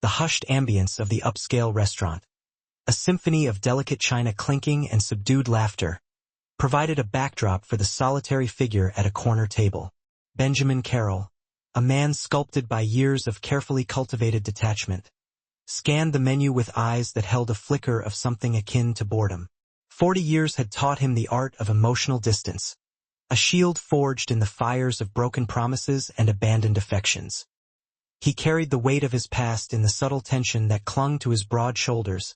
the hushed ambience of the upscale restaurant. A symphony of delicate china clinking and subdued laughter provided a backdrop for the solitary figure at a corner table. Benjamin Carroll, a man sculpted by years of carefully cultivated detachment, scanned the menu with eyes that held a flicker of something akin to boredom. 40 years had taught him the art of emotional distance, a shield forged in the fires of broken promises and abandoned affections. He carried the weight of his past in the subtle tension that clung to his broad shoulders,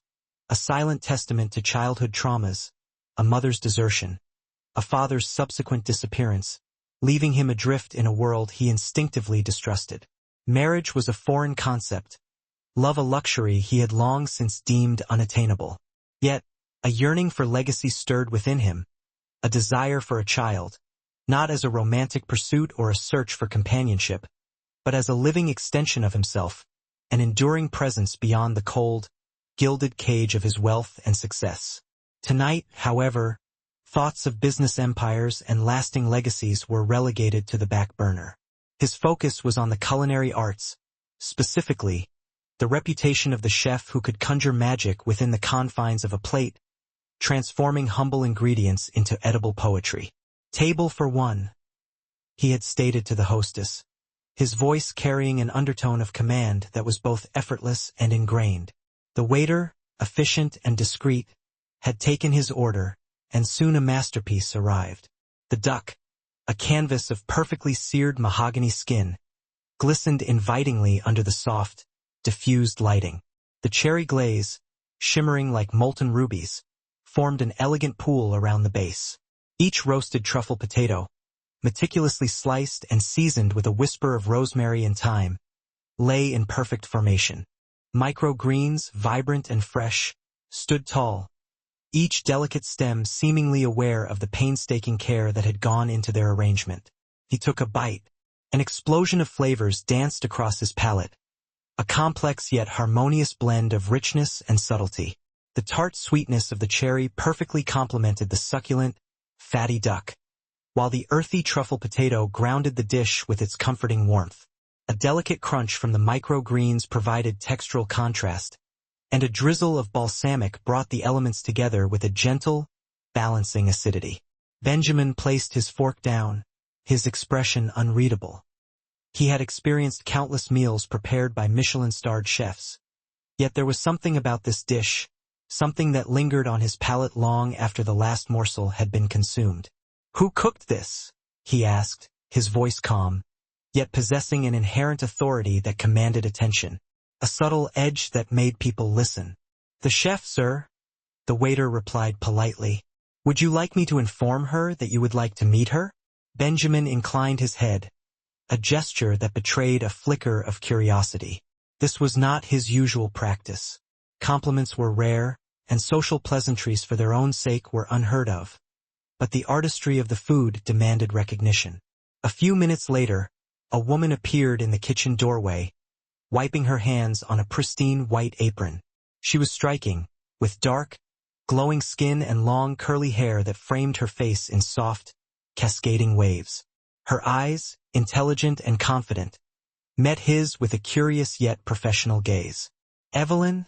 a silent testament to childhood traumas, a mother's desertion, a father's subsequent disappearance, leaving him adrift in a world he instinctively distrusted. Marriage was a foreign concept, love a luxury he had long since deemed unattainable. Yet, a yearning for legacy stirred within him, a desire for a child, not as a romantic pursuit or a search for companionship, but as a living extension of himself, an enduring presence beyond the cold, gilded cage of his wealth and success. Tonight, however, thoughts of business empires and lasting legacies were relegated to the back burner. His focus was on the culinary arts, specifically, the reputation of the chef who could conjure magic within the confines of a plate, transforming humble ingredients into edible poetry. "Table for one," he had stated to the hostess, his voice carrying an undertone of command that was both effortless and ingrained. The waiter, efficient and discreet, had taken his order, and soon a masterpiece arrived. The duck, a canvas of perfectly seared mahogany skin, glistened invitingly under the soft, diffused lighting. The cherry glaze, shimmering like molten rubies, formed an elegant pool around the base. Each roasted truffle potato, meticulously sliced and seasoned with a whisper of rosemary and thyme, lay in perfect formation. Microgreens, vibrant and fresh, stood tall, each delicate stem seemingly aware of the painstaking care that had gone into their arrangement. He took a bite. An explosion of flavors danced across his palate, a complex yet harmonious blend of richness and subtlety. The tart sweetness of the cherry perfectly complemented the succulent, fatty duck, while the earthy truffle potato grounded the dish with its comforting warmth. A delicate crunch from the microgreens provided textural contrast, and a drizzle of balsamic brought the elements together with a gentle, balancing acidity. Benjamin placed his fork down, his expression unreadable. He had experienced countless meals prepared by Michelin-starred chefs. Yet there was something about this dish, something that lingered on his palate long after the last morsel had been consumed. "Who cooked this?" he asked, his voice calm, yet possessing an inherent authority that commanded attention, a subtle edge that made people listen. "The chef, sir," the waiter replied politely. "Would you like me to inform her that you would like to meet her?" Benjamin inclined his head, a gesture that betrayed a flicker of curiosity. This was not his usual practice. Compliments were rare, and social pleasantries for their own sake were unheard of. But the artistry of the food demanded recognition. A few minutes later, a woman appeared in the kitchen doorway, wiping her hands on a pristine white apron. She was striking, with dark, glowing skin and long curly hair that framed her face in soft, cascading waves. Her eyes, intelligent and confident, met his with a curious yet professional gaze. "Evelyn?"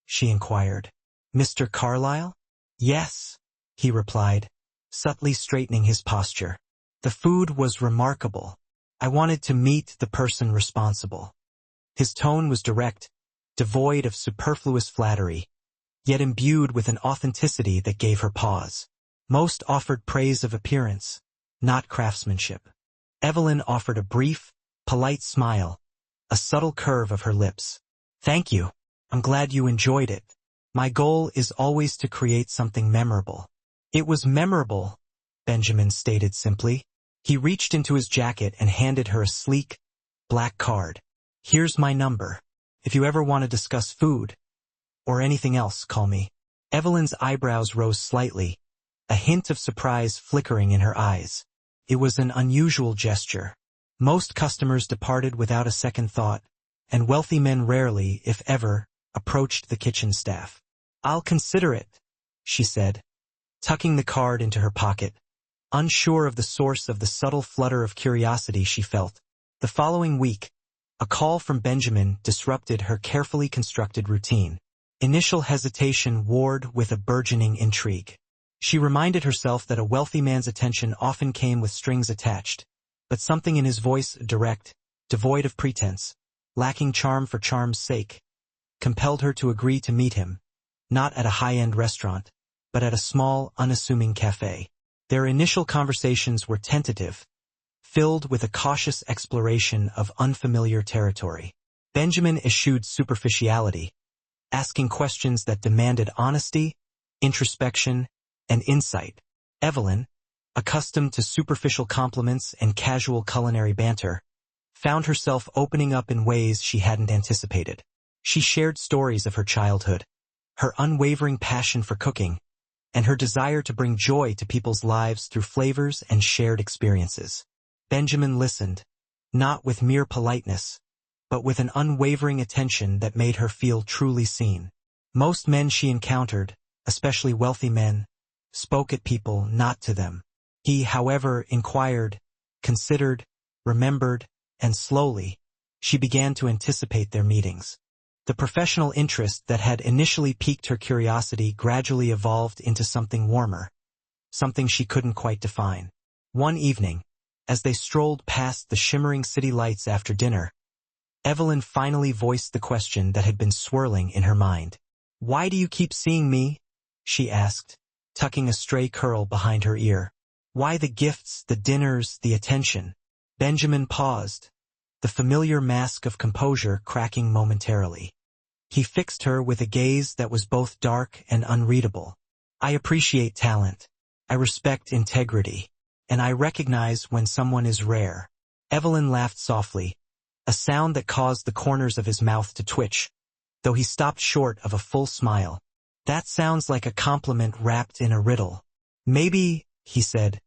she inquired. "Mr. Carlyle?" "Yes," he replied, subtly straightening his posture. "The food was remarkable. I wanted to meet the person responsible." His tone was direct, devoid of superfluous flattery, yet imbued with an authenticity that gave her pause. Most offered praise of appearance, not craftsmanship. Evelyn offered a brief, polite smile, a subtle curve of her lips. "Thank you. I'm glad you enjoyed it. My goal is always to create something memorable." "It was memorable," Benjamin stated simply. He reached into his jacket and handed her a sleek, black card. "Here's my number. If you ever want to discuss food, or anything else, call me." Evelyn's eyebrows rose slightly, a hint of surprise flickering in her eyes. It was an unusual gesture. Most customers departed without a second thought, and wealthy men rarely, if ever, approached the kitchen staff. "I'll consider it," she said, tucking the card into her pocket, unsure of the source of the subtle flutter of curiosity she felt. The following week, A call from Benjamin disrupted her carefully constructed routine. Initial hesitation warred with a burgeoning intrigue. She reminded herself that a wealthy man's attention often came with strings attached, but something in his voice, direct, devoid of pretense, lacking charm for charm's sake, compelled her to agree to meet him, not at a high-end restaurant, but at a small, unassuming cafe. Their initial conversations were tentative, filled with a cautious exploration of unfamiliar territory. Benjamin eschewed superficiality, asking questions that demanded honesty, introspection, and insight. Evelyn, accustomed to superficial compliments and casual culinary banter, found herself opening up in ways she hadn't anticipated. She shared stories of her childhood, her unwavering passion for cooking, and her desire to bring joy to people's lives through flavors and shared experiences. Benjamin listened, not with mere politeness, but with an unwavering attention that made her feel truly seen. Most men she encountered, especially wealthy men, spoke at people, not to them. He, however, inquired, considered, remembered, and slowly, she began to anticipate their meetings. The professional interest that had initially piqued her curiosity gradually evolved into something warmer, something she couldn't quite define. One evening, as they strolled past the shimmering city lights after dinner, Evelyn finally voiced the question that had been swirling in her mind. "Why do you keep seeing me?" she asked, tucking a stray curl behind her ear. "Why the gifts, the dinners, the attention?" Benjamin paused, the familiar mask of composure cracking momentarily. He fixed her with a gaze that was both dark and unreadable. "I appreciate talent. I respect integrity. And I recognize when someone is rare." Evelyn laughed softly, a sound that caused the corners of his mouth to twitch, though he stopped short of a full smile. "That sounds like a compliment wrapped in a riddle." "Maybe," he said,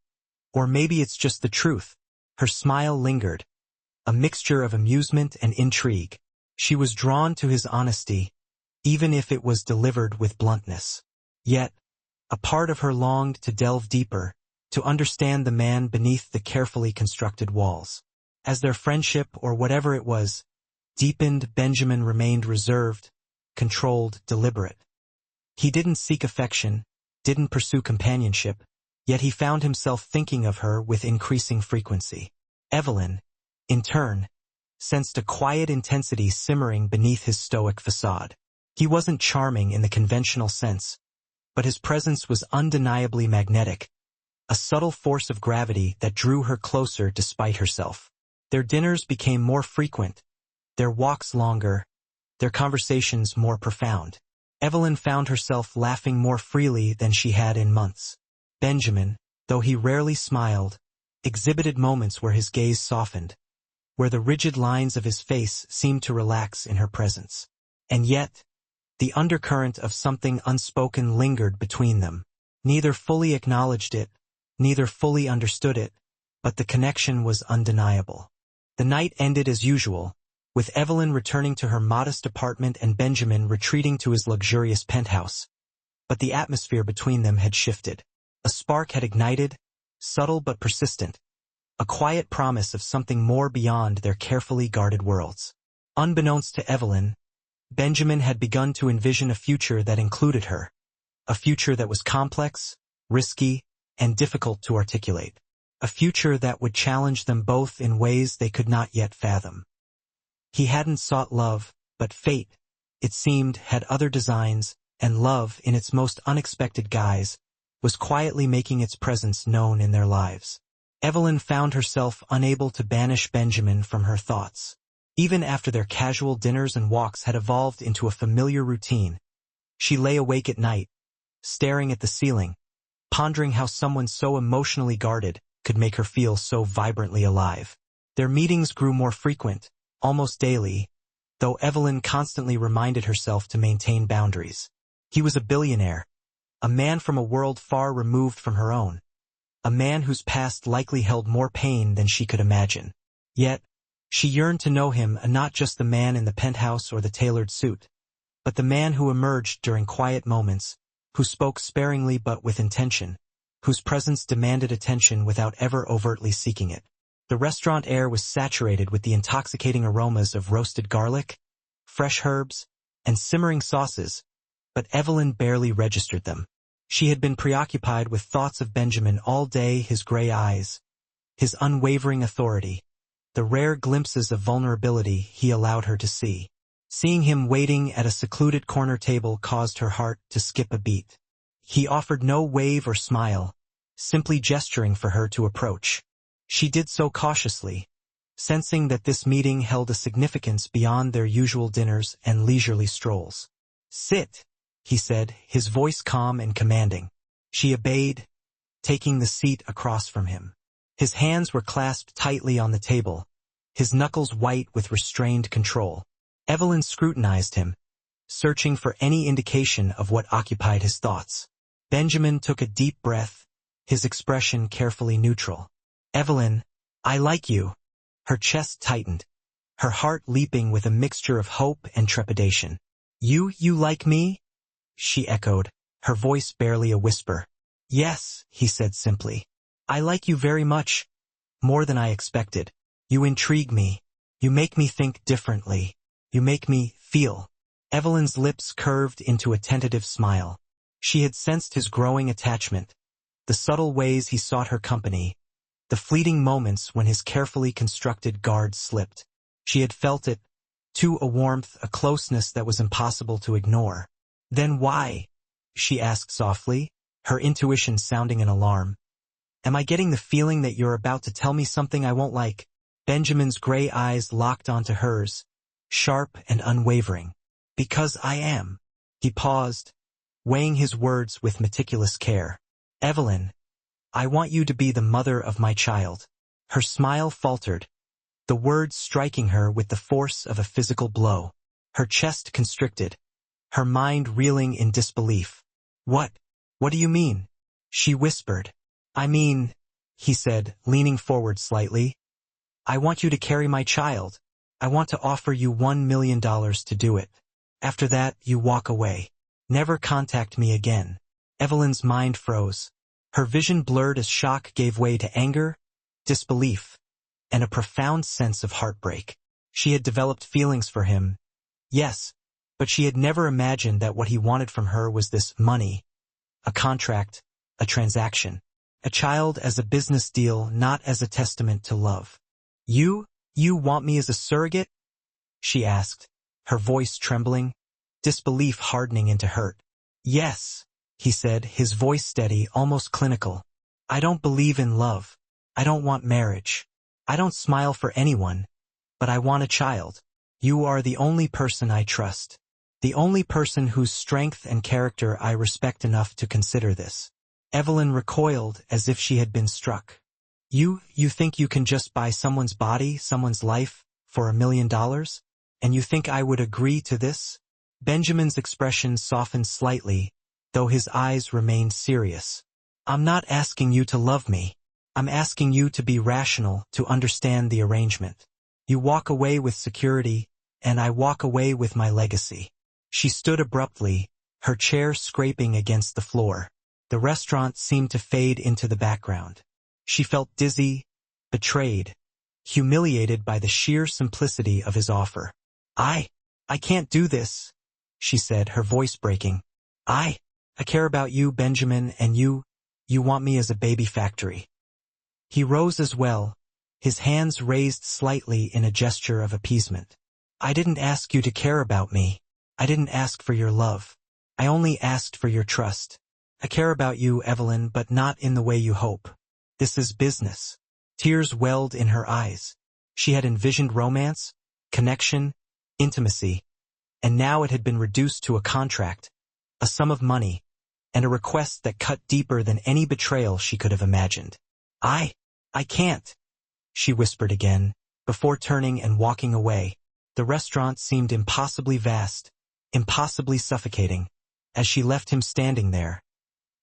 "or maybe it's just the truth." Her smile lingered, a mixture of amusement and intrigue. She was drawn to his honesty, even if it was delivered with bluntness. Yet, a part of her longed to delve deeper, to understand the man beneath the carefully constructed walls. As their friendship, or whatever it was, deepened, Benjamin remained reserved, controlled, deliberate. He didn't seek affection, didn't pursue companionship, yet he found himself thinking of her with increasing frequency. Evelyn, in turn, sensed a quiet intensity simmering beneath his stoic facade. He wasn't charming in the conventional sense, but his presence was undeniably magnetic, a subtle force of gravity that drew her closer despite herself. Their dinners became more frequent, their walks longer, their conversations more profound. Evelyn found herself laughing more freely than she had in months. Benjamin, though he rarely smiled, exhibited moments where his gaze softened, where the rigid lines of his face seemed to relax in her presence. And yet, the undercurrent of something unspoken lingered between them. Neither fully acknowledged it, neither fully understood it, but the connection was undeniable. The night ended as usual, with Evelyn returning to her modest apartment and Benjamin retreating to his luxurious penthouse. But the atmosphere between them had shifted. A spark had ignited, subtle but persistent, a quiet promise of something more beyond their carefully guarded worlds. Unbeknownst to Evelyn, Benjamin had begun to envision a future that included her, a future that was complex, risky, and difficult to articulate, a future that would challenge them both in ways they could not yet fathom. He hadn't sought love, but fate, it seemed, had other designs, and love, in its most unexpected guise, was quietly making its presence known in their lives. Evelyn found herself unable to banish Benjamin from her thoughts. Even after their casual dinners and walks had evolved into a familiar routine, she lay awake at night, staring at the ceiling, pondering how someone so emotionally guarded could make her feel so vibrantly alive. Their meetings grew more frequent, almost daily, though Evelyn constantly reminded herself to maintain boundaries. He was a billionaire, a man from a world far removed from her own, a man whose past likely held more pain than she could imagine. Yet, she yearned to know him, not just the man in the penthouse or the tailored suit, but the man who emerged during quiet moments, who spoke sparingly but with intention, whose presence demanded attention without ever overtly seeking it. The restaurant air was saturated with the intoxicating aromas of roasted garlic, fresh herbs, and simmering sauces, but Evelyn barely registered them. She had been preoccupied with thoughts of Benjamin all day, his gray eyes, his unwavering authority, the rare glimpses of vulnerability he allowed her to see. Seeing him waiting at a secluded corner table caused her heart to skip a beat. He offered no wave or smile, simply gesturing for her to approach. She did so cautiously, sensing that this meeting held a significance beyond their usual dinners and leisurely strolls. "Sit," he said, his voice calm and commanding. She obeyed, taking the seat across from him. His hands were clasped tightly on the table, his knuckles white with restrained control. Evelyn scrutinized him, searching for any indication of what occupied his thoughts. Benjamin took a deep breath, his expression carefully neutral. "Evelyn, I like you." Her chest tightened, her heart leaping with a mixture of hope and trepidation. You like me?" she echoed, her voice barely a whisper. "Yes," he said simply. "I like you very much, more than I expected. You intrigue me. You make me think differently. You make me feel." Evelyn's lips curved into a tentative smile. She had sensed his growing attachment, the subtle ways he sought her company, the fleeting moments when his carefully constructed guard slipped. She had felt it, too, a warmth, a closeness that was impossible to ignore. "Then why?" she asked softly, her intuition sounding an alarm. "Am I getting the feeling that you're about to tell me something I won't like?" Benjamin's gray eyes locked onto hers, sharp and unwavering. "Because I am." He paused, weighing his words with meticulous care. "Evelyn, I want you to be the mother of my child." Her smile faltered, the words striking her with the force of a physical blow. Her chest constricted, her mind reeling in disbelief. What do you mean?" she whispered. "I mean," he said, leaning forward slightly, "I want you to carry my child. I want to offer you $1 million to do it. After that, you walk away. Never contact me again." Evelyn's mind froze. Her vision blurred as shock gave way to anger, disbelief, and a profound sense of heartbreak. She had developed feelings for him, yes, but she had never imagined that what he wanted from her was this money, a contract, a transaction, a child as a business deal, not as a testament to love. You want me as a surrogate?" she asked, her voice trembling, disbelief hardening into hurt. "Yes," he said, his voice steady, almost clinical. "I don't believe in love. I don't want marriage. I don't smile for anyone, but I want a child. You are the only person I trust, the only person whose strength and character I respect enough to consider this." Evelyn recoiled as if she had been struck. You think you can just buy someone's body, someone's life, for $1 million? And you think I would agree to this?" Benjamin's expression softened slightly, though his eyes remained serious. "I'm not asking you to love me. I'm asking you to be rational, to understand the arrangement. You walk away with security, and I walk away with my legacy." She stood abruptly, her chair scraping against the floor. The restaurant seemed to fade into the background. She felt dizzy, betrayed, humiliated by the sheer simplicity of his offer. I can't do this," she said, her voice breaking. I care about you, Benjamin, and you want me as a baby factory." He rose as well, his hands raised slightly in a gesture of appeasement. "I didn't ask you to care about me. I didn't ask for your love. I only asked for your trust. I care about you, Evelyn, but not in the way you hope. This is business." Tears welled in her eyes. She had envisioned romance, connection, intimacy, and now it had been reduced to a contract, a sum of money, and a request that cut deeper than any betrayal she could have imagined. I can't," she whispered again, before turning and walking away. The restaurant seemed impossibly vast, impossibly suffocating, as she left him standing there,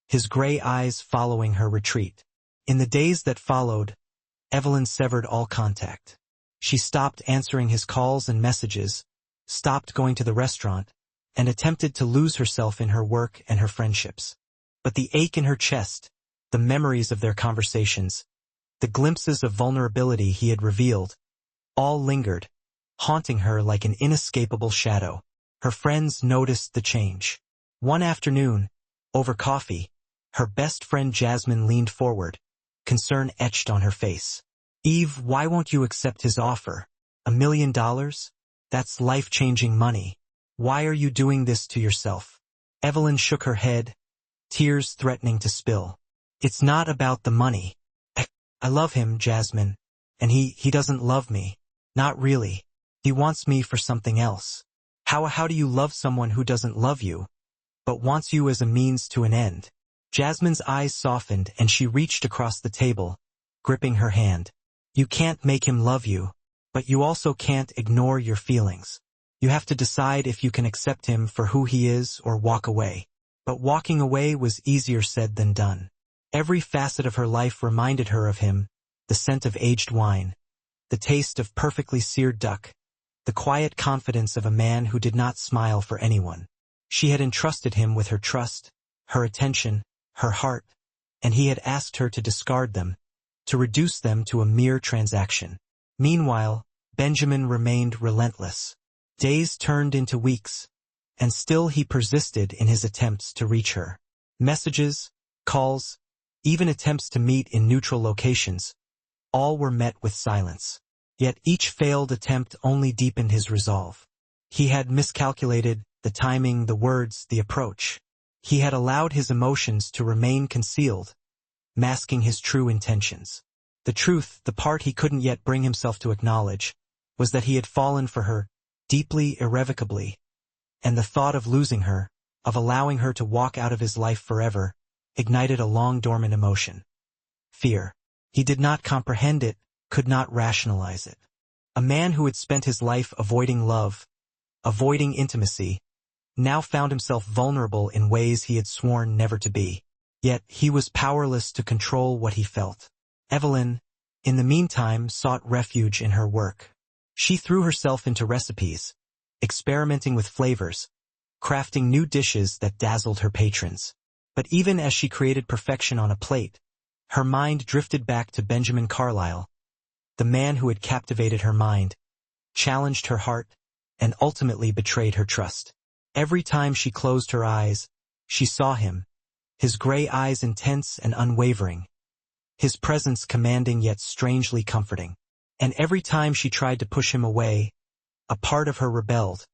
his gray eyes following her retreat. In the days that followed, Evelyn severed all contact. She stopped answering his calls and messages, stopped going to the restaurant, and attempted to lose herself in her work and her friendships. But the ache in her chest, the memories of their conversations, The glimpses of vulnerability he had revealed, all lingered, haunting her like an inescapable shadow. Her friends noticed the change. One afternoon, over coffee, her best friend Jasmine leaned forward, concern etched on her face. "Eve, why won't you accept his offer? $1 million? That's life-changing money. Why are you doing this to yourself?" Evelyn shook her head, tears threatening to spill. "It's not about the money. I love him, Jasmine, and he doesn't love me. Not really. He wants me for something else." How do you love someone who doesn't love you, but wants you as a means to an end?" Jasmine's eyes softened and she reached across the table, gripping her hand. "You can't make him love you, but you also can't ignore your feelings. You have to decide if you can accept him for who he is or walk away." But walking away was easier said than done. Every facet of her life reminded her of him, the scent of aged wine, the taste of perfectly seared duck, the quiet confidence of a man who did not smile for anyone. She had entrusted him with her trust, her attention, her heart, and he had asked her to discard them, to reduce them to a mere transaction. Meanwhile, Benjamin remained relentless. Days turned into weeks, and still he persisted in his attempts to reach her. Messages, calls, even attempts to meet in neutral locations, all were met with silence. Yet each failed attempt only deepened his resolve. He had miscalculated the timing, the words, the approach. He had allowed his emotions to remain concealed, masking his true intentions. The truth, the part he couldn't yet bring himself to acknowledge, was that he had fallen for her, deeply, irrevocably, and the thought of losing her, of allowing her to walk out of his life forever, ignited a long-dormant emotion. Fear. He did not comprehend it, could not rationalize it. A man who had spent his life avoiding love, avoiding intimacy, now found himself vulnerable in ways he had sworn never to be. Yet he was powerless to control what he felt. Evelyn, in the meantime, sought refuge in her work. She threw herself into recipes, experimenting with flavors, crafting new dishes that dazzled her patrons. But even as she created perfection on a plate, her mind drifted back to Benjamin Carlyle, the man who had captivated her mind, challenged her heart, and ultimately betrayed her trust. Every time she closed her eyes, she saw him, his gray eyes intense and unwavering, his presence commanding yet strangely comforting. And every time she tried to push him away, a part of her rebelled,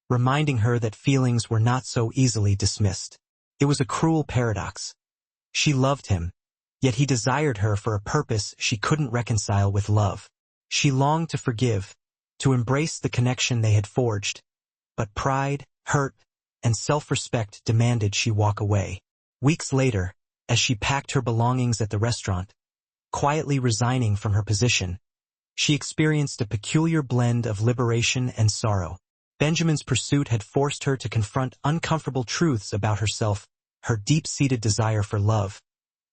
reminding her that feelings were not so easily dismissed. It was a cruel paradox. She loved him, yet he desired her for a purpose she couldn't reconcile with love. She longed to forgive, to embrace the connection they had forged, but pride, hurt, and self-respect demanded she walk away. Weeks later, as she packed her belongings at the restaurant, quietly resigning from her position, she experienced a peculiar blend of liberation and sorrow. Benjamin's pursuit had forced her to confront uncomfortable truths about herself, her deep-seated desire for love,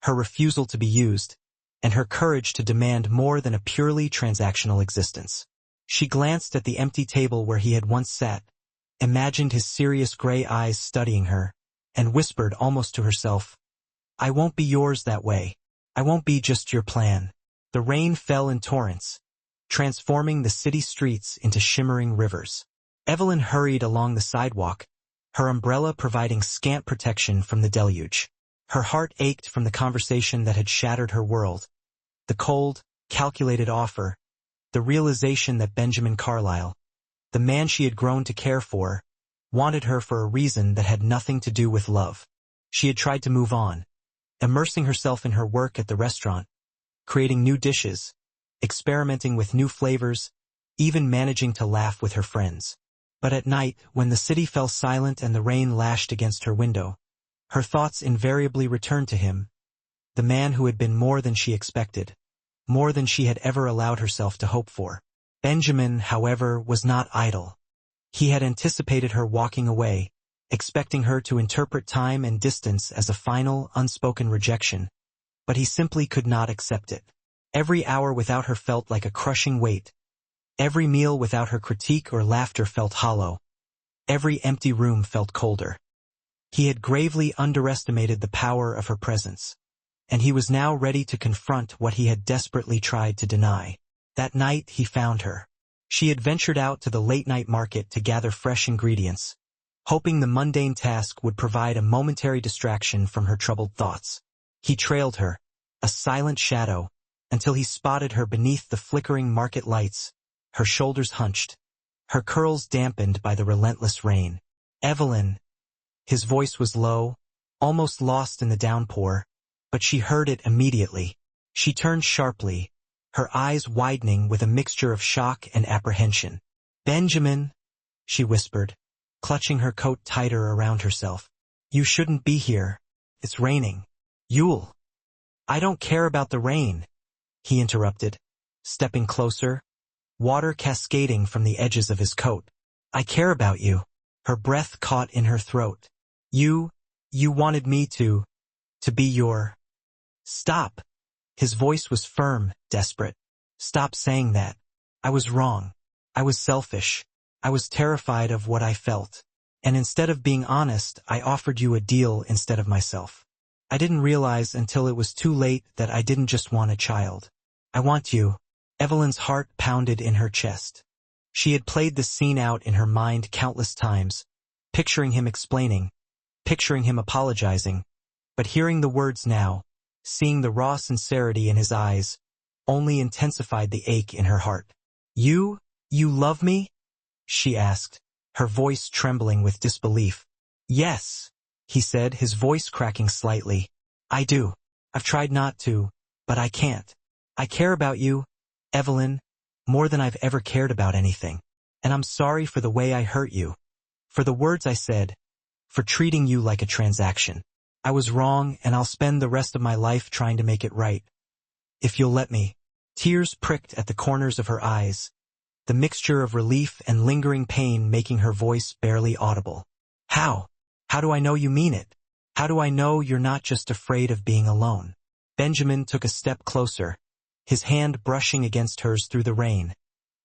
her refusal to be used, and her courage to demand more than a purely transactional existence. She glanced at the empty table where he had once sat, imagined his serious gray eyes studying her, and whispered almost to herself, "I won't be yours that way. I won't be just your plan." The rain fell in torrents, transforming the city streets into shimmering rivers. Evelyn hurried along the sidewalk, her umbrella providing scant protection from the deluge. Her heart ached from the conversation that had shattered her world, the cold, calculated offer, the realization that Benjamin Carlyle, the man she had grown to care for, wanted her for a reason that had nothing to do with love. She had tried to move on, immersing herself in her work at the restaurant, creating new dishes, experimenting with new flavors, even managing to laugh with her friends. But at night, when the city fell silent and the rain lashed against her window, her thoughts invariably returned to him, the man who had been more than she expected, more than she had ever allowed herself to hope for. Benjamin, however, was not idle. He had anticipated her walking away, expecting her to interpret time and distance as a final, unspoken rejection, but he simply could not accept it. Every hour without her felt like a crushing weight. Every meal without her critique or laughter felt hollow. Every empty room felt colder. He had gravely underestimated the power of her presence. and he was now ready to confront what he had desperately tried to deny. That night he found her. She had ventured out to the late-night market to gather fresh ingredients, hoping the mundane task would provide a momentary distraction from her troubled thoughts. He trailed her, a silent shadow, until he spotted her beneath the flickering market lights, her shoulders hunched, her curls dampened by the relentless rain. "Evelyn." His voice was low, almost lost in the downpour, but she heard it immediately. She turned sharply, her eyes widening with a mixture of shock and apprehension. "Benjamin," she whispered, clutching her coat tighter around herself. "You shouldn't be here. It's raining." "You'll." "I don't care about the rain," he interrupted, stepping closer, water cascading from the edges of his coat. "I care about you." Her breath caught in her throat. You wanted me to be your..." "Stop." His voice was firm, desperate. "Stop saying that. I was wrong. I was selfish. I was terrified of what I felt. And instead of being honest, I offered you a deal instead of myself. I didn't realize until it was too late that I didn't just want a child. I want you." Evelyn's heart pounded in her chest. She had played this scene out in her mind countless times, picturing him explaining, picturing him apologizing, but hearing the words now, seeing the raw sincerity in his eyes, only intensified the ache in her heart. You love me?" she asked, her voice trembling with disbelief. "Yes," he said, his voice cracking slightly. "I do. I've tried not to, but I can't. I care about you, Evelyn, more than I've ever cared about anything. And I'm sorry for the way I hurt you, for the words I said, for treating you like a transaction. I was wrong, and I'll spend the rest of my life trying to make it right. If you'll let me." Tears pricked at the corners of her eyes, the mixture of relief and lingering pain making her voice barely audible. How do I know you mean it? How do I know you're not just afraid of being alone?" Benjamin took a step closer, his hand brushing against hers through the rain,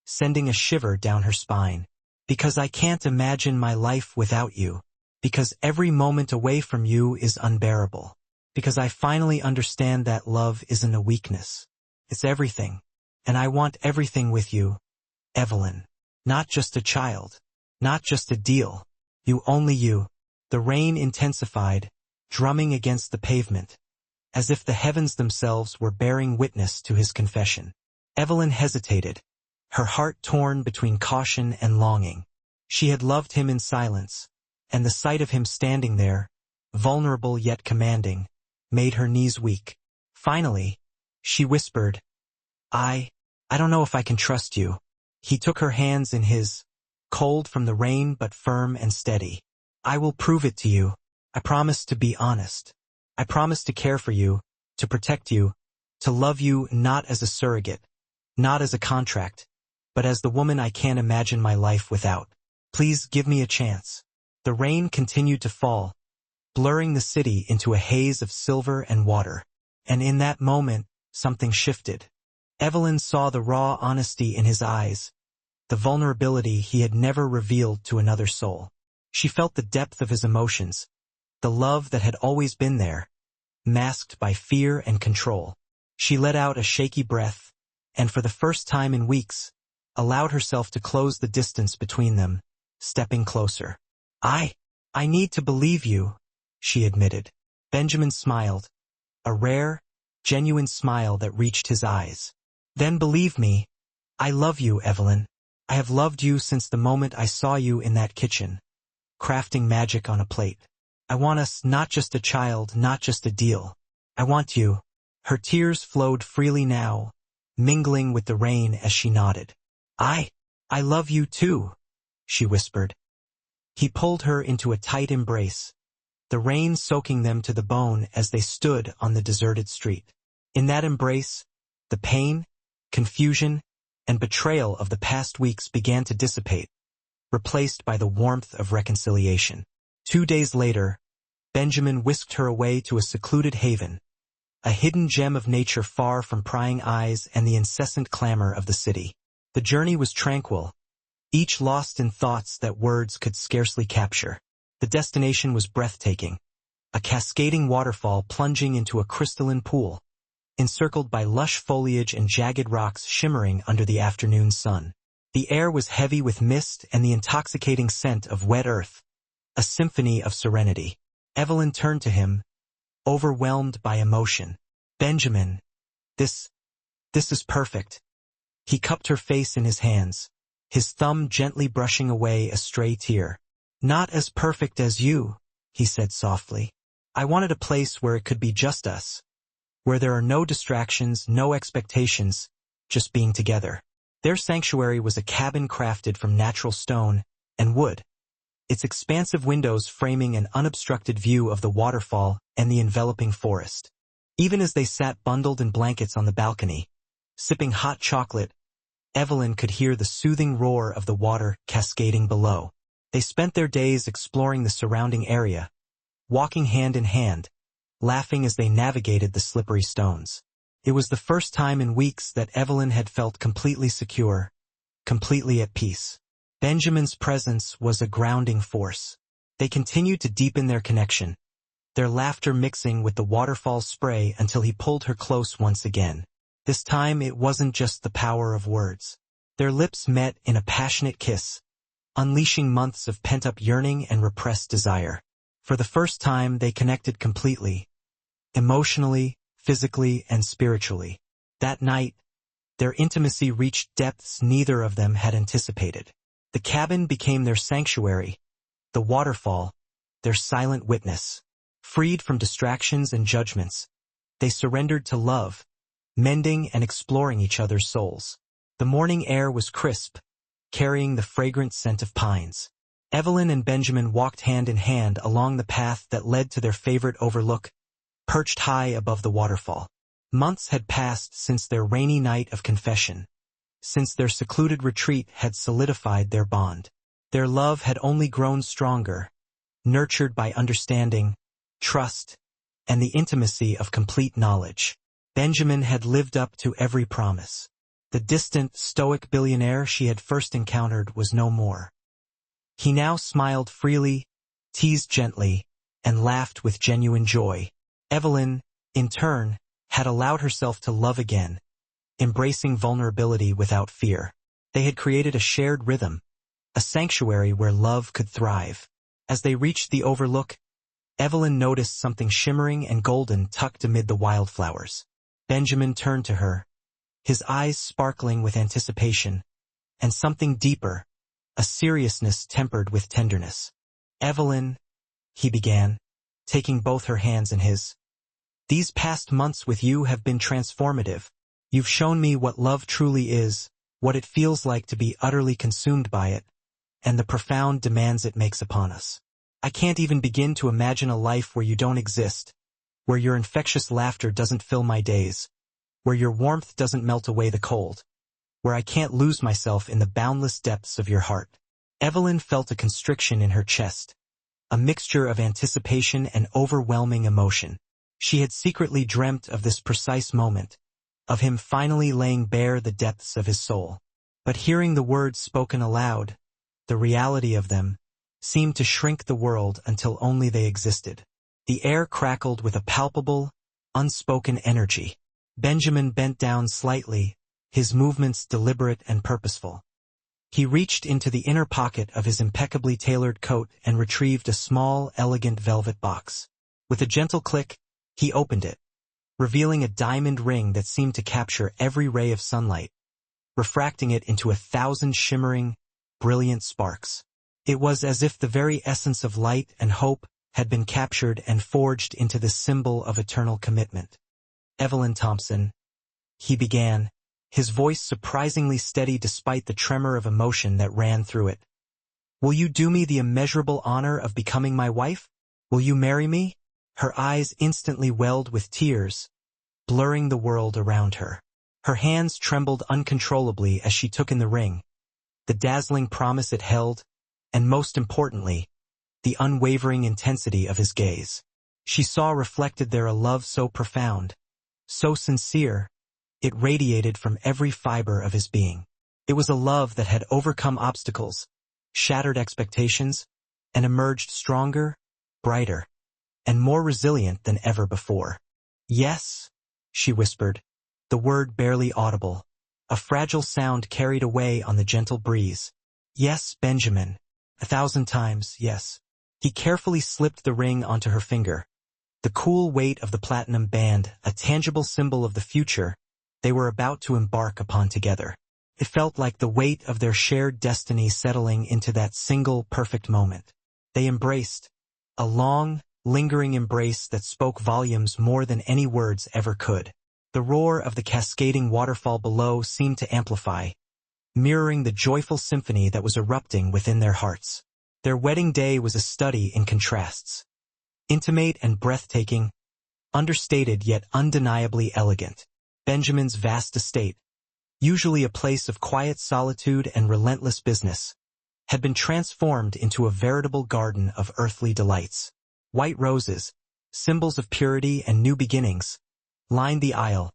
sending a shiver down her spine. "Because I can't imagine my life without you. Because every moment away from you is unbearable. Because I finally understand that love isn't a weakness. It's everything. And I want everything with you, Evelyn. Not just a child. Not just a deal. You, only you." The rain intensified, drumming against the pavement, as if the heavens themselves were bearing witness to his confession. Evelyn hesitated, her heart torn between caution and longing. She had loved him in silence, and the sight of him standing there, vulnerable yet commanding, made her knees weak. Finally, she whispered, I don't know if I can trust you." He took her hands in his, cold from the rain but firm and steady. "I will prove it to you. I promise to be honest. I promise to care for you, to protect you, to love you not as a surrogate, not as a contract, but as the woman I can't imagine my life without. Please give me a chance." The rain continued to fall, blurring the city into a haze of silver and water. And in that moment, something shifted. Evelyn saw the raw honesty in his eyes, the vulnerability he had never revealed to another soul. She felt the depth of his emotions, the love that had always been there, masked by fear and control. She let out a shaky breath, and for the first time in weeks, allowed herself to close the distance between them, stepping closer. I need to believe you," she admitted. Benjamin smiled, a rare, genuine smile that reached his eyes. "Then believe me, I love you, Evelyn. I have loved you since the moment I saw you in that kitchen, crafting magic on a plate. I want us not just a child, not just a deal. I want you." Her tears flowed freely now, mingling with the rain as she nodded. I love you too," she whispered. He pulled her into a tight embrace, the rain soaking them to the bone as they stood on the deserted street. In that embrace, the pain, confusion, and betrayal of the past weeks began to dissipate, replaced by the warmth of reconciliation. 2 days later, Benjamin whisked her away to a secluded haven, a hidden gem of nature far from prying eyes and the incessant clamor of the city. The journey was tranquil, each lost in thoughts that words could scarcely capture. The destination was breathtaking, a cascading waterfall plunging into a crystalline pool, encircled by lush foliage and jagged rocks shimmering under the afternoon sun. The air was heavy with mist and the intoxicating scent of wet earth, a symphony of serenity. Evelyn turned to him, overwhelmed by emotion. "Benjamin, this is perfect." He cupped her face in his hands, his thumb gently brushing away a stray tear. "Not as perfect as you," he said softly. "I wanted a place where it could be just us, where there are no distractions, no expectations, just being together." Their sanctuary was a cabin crafted from natural stone and wood, its expansive windows framing an unobstructed view of the waterfall and the enveloping forest. Even as they sat bundled in blankets on the balcony, sipping hot chocolate, Evelyn could hear the soothing roar of the water cascading below. They spent their days exploring the surrounding area, walking hand in hand, laughing as they navigated the slippery stones. It was the first time in weeks that Evelyn had felt completely secure, completely at peace. Benjamin's presence was a grounding force. They continued to deepen their connection, their laughter mixing with the waterfall's spray until he pulled her close once again. This time it wasn't just the power of words. Their lips met in a passionate kiss, unleashing months of pent-up yearning and repressed desire. For the first time they connected completely, emotionally, physically, and spiritually. That night, their intimacy reached depths neither of them had anticipated. The cabin became their sanctuary, the waterfall, their silent witness. Freed from distractions and judgments, they surrendered to love, mending and exploring each other's souls. The morning air was crisp, carrying the fragrant scent of pines. Evelyn and Benjamin walked hand in hand along the path that led to their favorite overlook, perched high above the waterfall. Months had passed since their rainy night of confession, since their secluded retreat had solidified their bond. Their love had only grown stronger, nurtured by understanding, trust, and the intimacy of complete knowledge. Benjamin had lived up to every promise. The distant, stoic billionaire she had first encountered was no more. He now smiled freely, teased gently, and laughed with genuine joy. Evelyn, in turn, had allowed herself to love again, embracing vulnerability without fear. They had created a shared rhythm, a sanctuary where love could thrive. As they reached the overlook, Evelyn noticed something shimmering and golden tucked amid the wildflowers. Benjamin turned to her, his eyes sparkling with anticipation, and something deeper, a seriousness tempered with tenderness. "Evelyn," he began, taking both her hands in his. "These past months with you have been transformative. You've shown me what love truly is, what it feels like to be utterly consumed by it, and the profound demands it makes upon us. I can't even begin to imagine a life where you don't exist, where your infectious laughter doesn't fill my days, where your warmth doesn't melt away the cold, where I can't lose myself in the boundless depths of your heart." Evelyn felt a constriction in her chest, a mixture of anticipation and overwhelming emotion. She had secretly dreamt of this precise moment, of him finally laying bare the depths of his soul. But hearing the words spoken aloud, the reality of them, seemed to shrink the world until only they existed. The air crackled with a palpable, unspoken energy. Benjamin bent down slightly, his movements deliberate and purposeful. He reached into the inner pocket of his impeccably tailored coat and retrieved a small, elegant velvet box. With a gentle click, he opened it, revealing a diamond ring that seemed to capture every ray of sunlight, refracting it into 1,000 shimmering, brilliant sparks. It was as if the very essence of light and hope had been captured and forged into the symbol of eternal commitment. "Evelyn Thompson," he began, his voice surprisingly steady despite the tremor of emotion that ran through it. "Will you do me the immeasurable honor of becoming my wife? Will you marry me?" Her eyes instantly welled with tears, blurring the world around her. Her hands trembled uncontrollably as she took in the ring, the dazzling promise it held, and most importantly, the unwavering intensity of his gaze. She saw reflected there a love so profound, so sincere, it radiated from every fiber of his being. It was a love that had overcome obstacles, shattered expectations, and emerged stronger, brighter, and more resilient than ever before. "Yes," she whispered, the word barely audible, a fragile sound carried away on the gentle breeze. "Yes, Benjamin. 1,000 times, yes." He carefully slipped the ring onto her finger. The cool weight of the platinum band, a tangible symbol of the future they were about to embark upon together. It felt like the weight of their shared destiny settling into that single perfect moment. They embraced, a long, lingering embrace that spoke volumes more than any words ever could. The roar of the cascading waterfall below seemed to amplify, mirroring the joyful symphony that was erupting within their hearts. Their wedding day was a study in contrasts. Intimate and breathtaking, understated yet undeniably elegant. Benjamin's vast estate, usually a place of quiet solitude and relentless business, had been transformed into a veritable garden of earthly delights. White roses, symbols of purity and new beginnings, lined the aisle,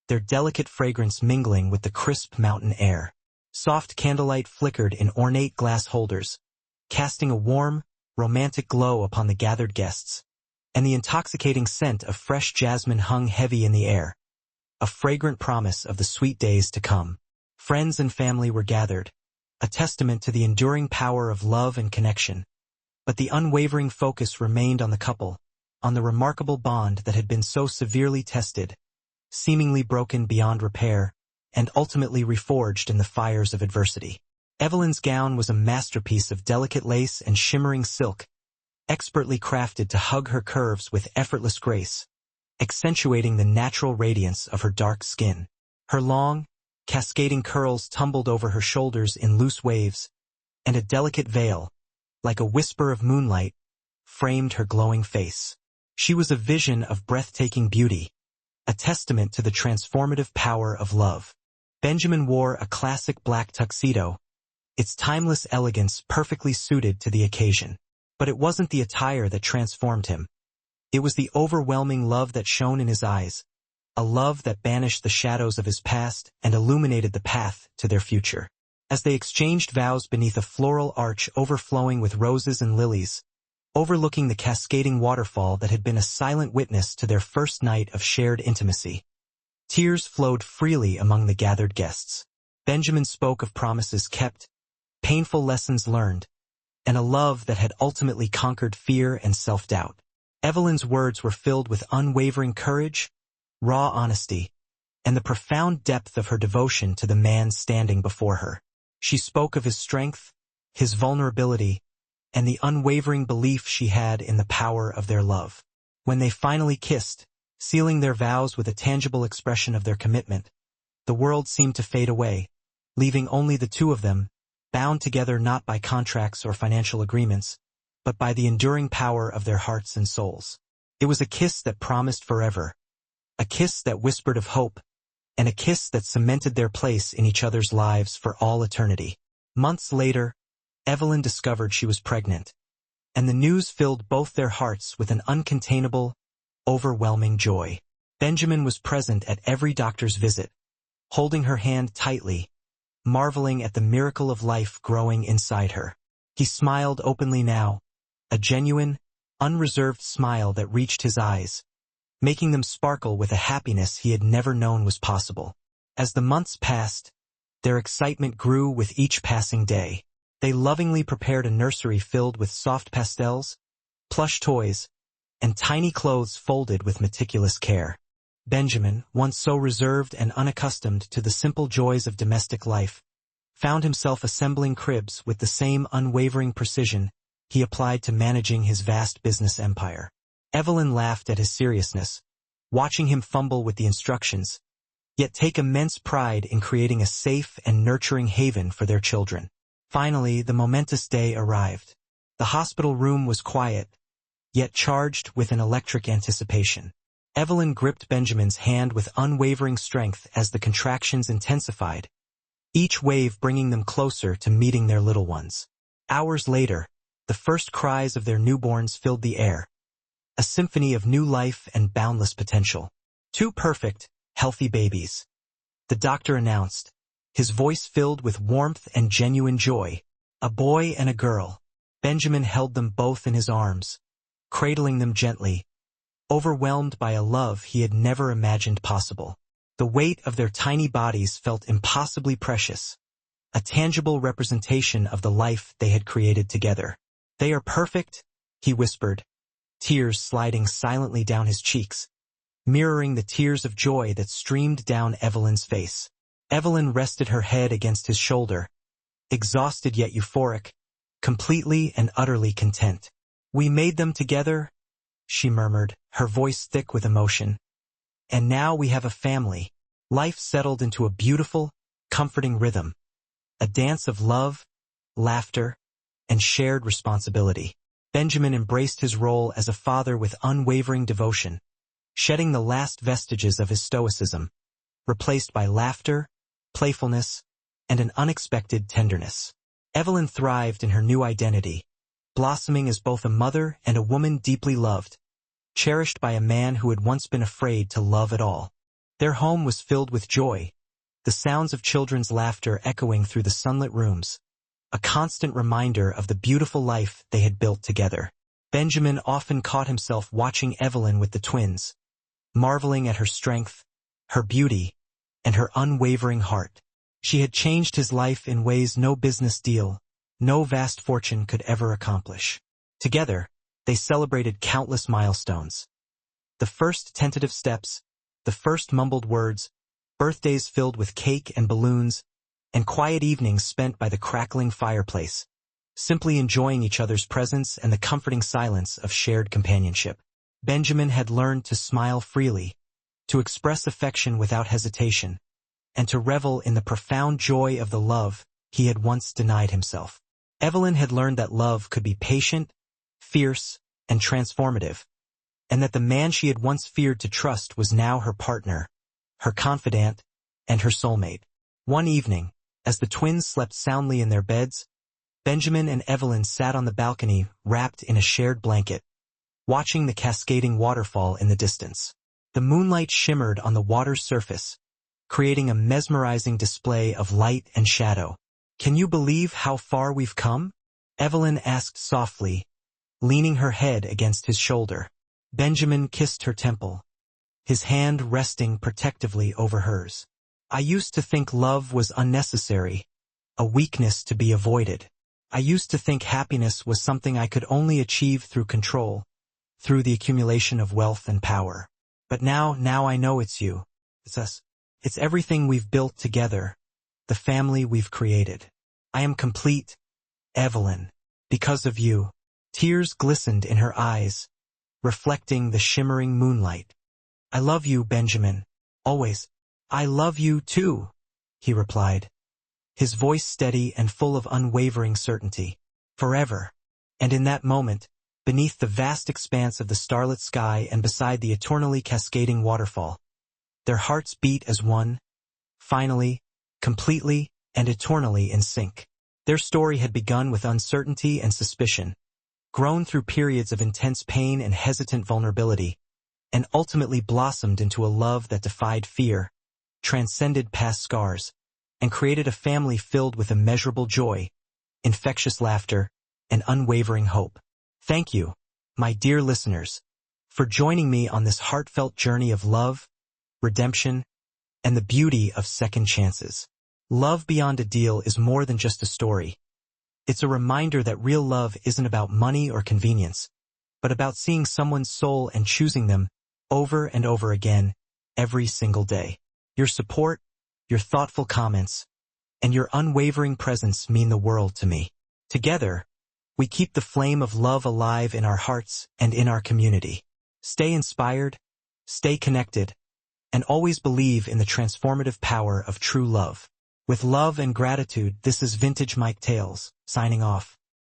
their delicate fragrance mingling with the crisp mountain air. Soft candlelight flickered in ornate glass holders, casting a warm, romantic glow upon the gathered guests, and the intoxicating scent of fresh jasmine hung heavy in the air, a fragrant promise of the sweet days to come. Friends and family were gathered, a testament to the enduring power of love and connection. But the unwavering focus remained on the couple, on the remarkable bond that had been so severely tested, seemingly broken beyond repair, and ultimately reforged in the fires of adversity. Evelyn's gown was a masterpiece of delicate lace and shimmering silk, expertly crafted to hug her curves with effortless grace, accentuating the natural radiance of her dark skin. Her long, cascading curls tumbled over her shoulders in loose waves, and a delicate veil, like a whisper of moonlight, framed her glowing face. She was a vision of breathtaking beauty, a testament to the transformative power of love. Benjamin wore a classic black tuxedo, its timeless elegance perfectly suited to the occasion. But it wasn't the attire that transformed him. It was the overwhelming love that shone in his eyes, a love that banished the shadows of his past and illuminated the path to their future. As they exchanged vows beneath a floral arch overflowing with roses and lilies, overlooking the cascading waterfall that had been a silent witness to their first night of shared intimacy, tears flowed freely among the gathered guests. Benjamin spoke of promises kept, painful lessons learned, and a love that had ultimately conquered fear and self-doubt. Evelyn's words were filled with unwavering courage, raw honesty, and the profound depth of her devotion to the man standing before her. She spoke of his strength, his vulnerability, and the unwavering belief she had in the power of their love. When they finally kissed, sealing their vows with a tangible expression of their commitment, the world seemed to fade away, leaving only the two of them, bound together not by contracts or financial agreements, but by the enduring power of their hearts and souls. It was a kiss that promised forever, a kiss that whispered of hope, and a kiss that cemented their place in each other's lives for all eternity. Months later, Evelyn discovered she was pregnant, and the news filled both their hearts with an uncontainable, overwhelming joy. Benjamin was present at every doctor's visit, holding her hand tightly, marveling at the miracle of life growing inside her. He smiled openly now, a genuine, unreserved smile that reached his eyes, making them sparkle with a happiness he had never known was possible. As the months passed, their excitement grew with each passing day. They lovingly prepared a nursery filled with soft pastels, plush toys, and tiny clothes folded with meticulous care. Benjamin, once so reserved and unaccustomed to the simple joys of domestic life, found himself assembling cribs with the same unwavering precision he applied to managing his vast business empire. Evelyn laughed at his seriousness, watching him fumble with the instructions, yet take immense pride in creating a safe and nurturing haven for their children. Finally, the momentous day arrived. The hospital room was quiet, yet charged with an electric anticipation. Evelyn gripped Benjamin's hand with unwavering strength as the contractions intensified, each wave bringing them closer to meeting their little ones. Hours later, the first cries of their newborns filled the air, a symphony of new life and boundless potential. Two perfect, healthy babies, the doctor announced, his voice filled with warmth and genuine joy. A boy and a girl. Benjamin held them both in his arms, cradling them gently, overwhelmed by a love he had never imagined possible. The weight of their tiny bodies felt impossibly precious, a tangible representation of the life they had created together. "They are perfect," he whispered, tears sliding silently down his cheeks, mirroring the tears of joy that streamed down Evelyn's face. Evelyn rested her head against his shoulder, exhausted yet euphoric, completely and utterly content. "We made them together," she murmured, her voice thick with emotion. "And now we have a family." Life settled into a beautiful, comforting rhythm, a dance of love, laughter, and shared responsibility. Benjamin embraced his role as a father with unwavering devotion, shedding the last vestiges of his stoicism, replaced by laughter, playfulness, and an unexpected tenderness. Evelyn thrived in her new identity, blossoming as both a mother and a woman deeply loved, cherished by a man who had once been afraid to love at all. Their home was filled with joy, the sounds of children's laughter echoing through the sunlit rooms, a constant reminder of the beautiful life they had built together. Benjamin often caught himself watching Evelyn with the twins, marveling at her strength, her beauty, and her unwavering heart. She had changed his life in ways no business deal, no vast fortune could ever accomplish. Together, they celebrated countless milestones. The first tentative steps, the first mumbled words, birthdays filled with cake and balloons, and quiet evenings spent by the crackling fireplace, simply enjoying each other's presence and the comforting silence of shared companionship. Benjamin had learned to smile freely, to express affection without hesitation, and to revel in the profound joy of the love he had once denied himself. Evelyn had learned that love could be patient, fierce, and transformative, and that the man she had once feared to trust was now her partner, her confidant, and her soulmate. One evening, as the twins slept soundly in their beds, Benjamin and Evelyn sat on the balcony wrapped in a shared blanket, watching the cascading waterfall in the distance. The moonlight shimmered on the water's surface, creating a mesmerizing display of light and shadow. "Can you believe how far we've come?" Evelyn asked softly, leaning her head against his shoulder. Benjamin kissed her temple, his hand resting protectively over hers. "I used to think love was unnecessary, a weakness to be avoided. I used to think happiness was something I could only achieve through control, through the accumulation of wealth and power. But now I know it's you. It's us. It's everything we've built together, the family we've created. I am complete, Evelyn, because of you." Tears glistened in her eyes, reflecting the shimmering moonlight. "I love you, Benjamin. Always." "I love you too," he replied, his voice steady and full of unwavering certainty. "Forever." And in that moment, beneath the vast expanse of the starlit sky and beside the eternally cascading waterfall, their hearts beat as one, finally, completely, and eternally in sync. Their story had begun with uncertainty and suspicion, grown through periods of intense pain and hesitant vulnerability, and ultimately blossomed into a love that defied fear, transcended past scars, and created a family filled with immeasurable joy, infectious laughter, and unwavering hope. Thank you, my dear listeners, for joining me on this heartfelt journey of love, redemption, and the beauty of second chances. Love Beyond a Deal is more than just a story. It's a reminder that real love isn't about money or convenience, but about seeing someone's soul and choosing them over and over again, every single day. Your support, your thoughtful comments, and your unwavering presence mean the world to me. Together, we keep the flame of love alive in our hearts and in our community. Stay inspired, stay connected, and always believe in the transformative power of true love. With love and gratitude, this is Vintage Mike Tales, signing off.